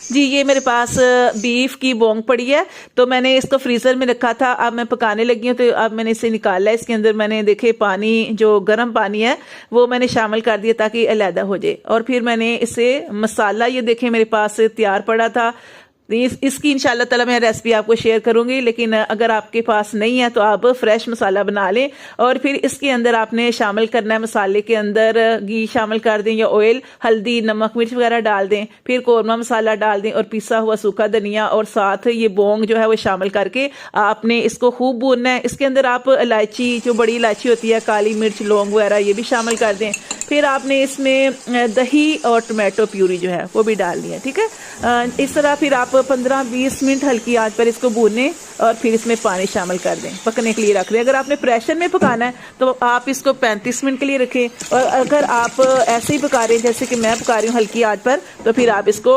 जी, ये मेरे पास बीफ की बोंग पड़ी है, तो मैंने इसको फ्रीज़र में रखा था। अब मैं पकाने लगी हूँ, तो अब मैंने इसे निकाला है। इसके अंदर मैंने देखे पानी, जो गर्म पानी है वो मैंने शामिल कर दिया ताकि अलहदा हो जाए। और फिर मैंने इसे मसाला, ये देखें मेरे पास तैयार पड़ा था। इसकी इंशाल्लाह ताला मैं रेसिपी आपको शेयर करूंगी, लेकिन अगर आपके पास नहीं है तो आप फ्रेश मसाला बना लें। और फिर इसके अंदर आपने शामिल करना है, मसाले के अंदर घी शामिल कर दें या ऑयल, हल्दी, नमक, मिर्च वगैरह डाल दें। फिर कौरमा मसाला डाल दें और पिसा हुआ सूखा धनिया और साथ ये बोंग जो है वो शामिल करके आपने इसको खूब भूनना है। इसके अंदर आप इलायची, जो बड़ी इलायची होती है, काली मिर्च, लौंग वगैरह ये भी शामिल कर दें। फिर आपने इसमें दही और टमाटो प्यूरी जो है वो भी डालनी है। ठीक है, इस तरह फिर आप 15-20 मिनट हल्की आंच पर इसको भूनें और फिर इसमें पानी शामिल कर दें, पकने के लिए रख दें। अगर आपने प्रेशर में पकाना है तो आप इसको 35 मिनट के लिए रखें, और अगर आप ऐसे ही पका रहे हैं जैसे कि मैं पका रही हूँ हल्की आंच पर, तो फिर आप इसको